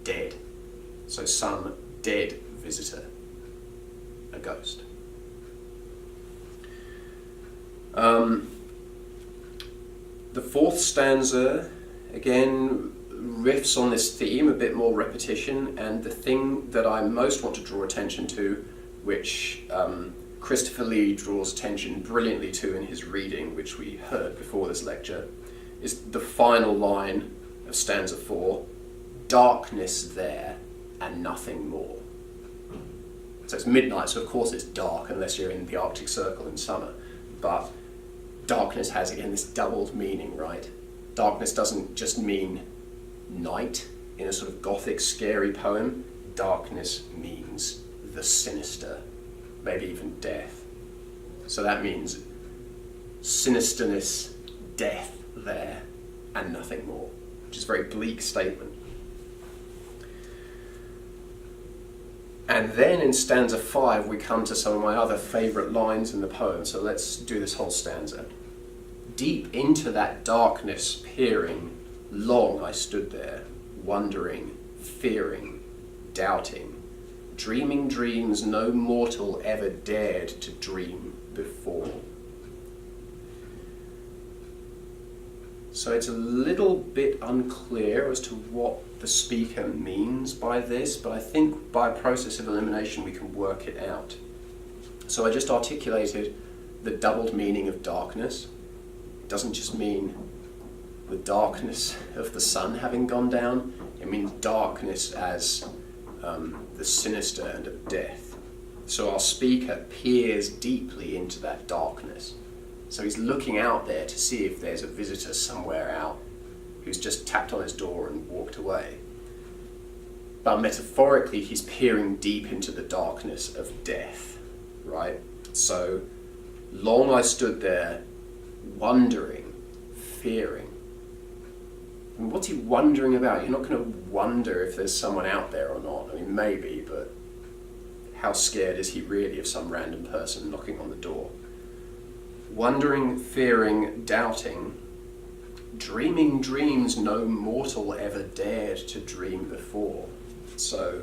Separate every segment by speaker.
Speaker 1: dead. So some dead visitor, a ghost. The fourth stanza, again, riffs on this theme, a bit more repetition, and the thing that I most want to draw attention to, which Christopher Lee draws attention brilliantly to in his reading, which we heard before this lecture, is the final line of stanza 4, darkness there and nothing more. So it's midnight, so of course it's dark unless you're in the Arctic Circle in summer, but darkness has, again, this doubled meaning, right? Darkness doesn't just mean night in a sort of gothic, scary poem. Darkness means the sinister, maybe even death. So that means sinisterness, death there, and nothing more, which is a very bleak statement. And then in stanza 5 we come to some of my other favourite lines in the poem, so let's do this whole stanza. Deep into that darkness peering, long I stood there, wondering, fearing, doubting, dreaming dreams no mortal ever dared to dream before. So it's a little bit unclear as to what the speaker means by this, but I think by a process of elimination we can work it out. So I just articulated the doubled meaning of darkness. It doesn't just mean the darkness of the sun having gone down, it means darkness as the sinister and of death. So our speaker peers deeply into that darkness. So he's looking out there to see if there's a visitor somewhere out who's just tapped on his door and walked away. But metaphorically, he's peering deep into the darkness of death, right? So, long I stood there, wondering, fearing. And what's he wondering about? You're not going to wonder if there's someone out there or not. I mean, maybe, but how scared is he really of some random person knocking on the door? Wondering, fearing, doubting, dreaming dreams no mortal ever dared to dream before. So,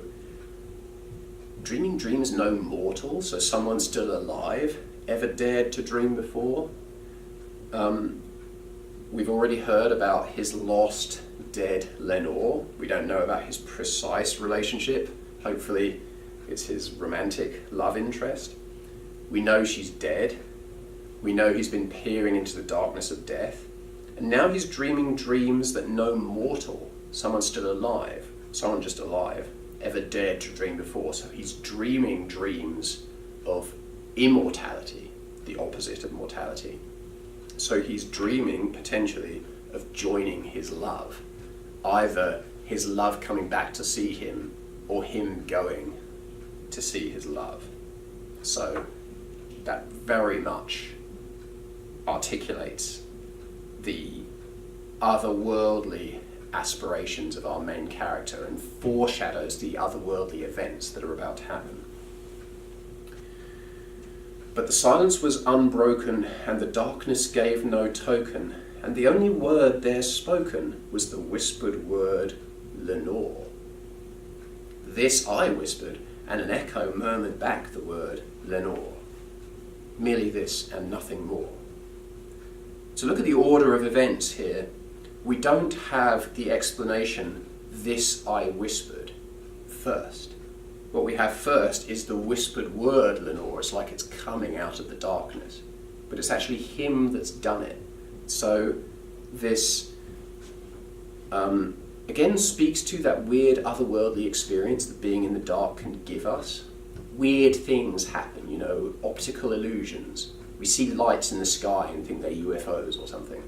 Speaker 1: dreaming dreams no mortal, so someone still alive, ever dared to dream before. We've already heard about his lost, dead Lenore. We don't know about his precise relationship. Hopefully it's his romantic love interest. We know she's dead. We know he's been peering into the darkness of death. And now he's dreaming dreams that no mortal, someone still alive, someone just alive, ever dared to dream before. So he's dreaming dreams of immortality, the opposite of mortality. So he's dreaming, potentially, of joining his love. Either his love coming back to see him, or him going to see his love. So that very much articulates the otherworldly aspirations of our main character and foreshadows the otherworldly events that are about to happen. But the silence was unbroken, and the darkness gave no token, and the only word there spoken was the whispered word, Lenore. This I whispered, and an echo murmured back the word, Lenore. Merely this and nothing more. So look at the order of events here. We don't have the explanation, this I whispered, first. What we have first is the whispered word, Lenore. It's like it's coming out of the darkness. But it's actually him that's done it. So this, again, speaks to that weird otherworldly experience that being in the dark can give us. Weird things happen, optical illusions. We see lights in the sky and think they're UFOs or something.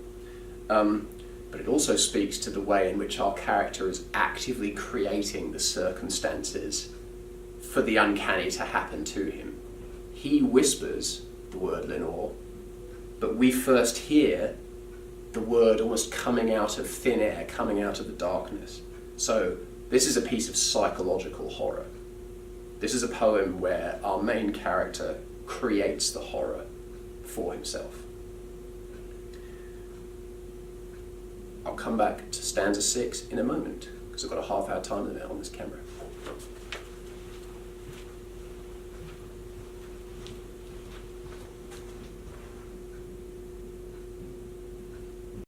Speaker 1: But it also speaks to the way in which our character is actively creating the circumstances for the uncanny to happen to him. He whispers the word Lenore, but we first hear the word almost coming out of thin air, coming out of the darkness. So this is a piece of psychological horror. This is a poem where our main character creates the horror for himself. I'll come back to stanza 6 in a moment. because I've got a half-hour time limit on this camera.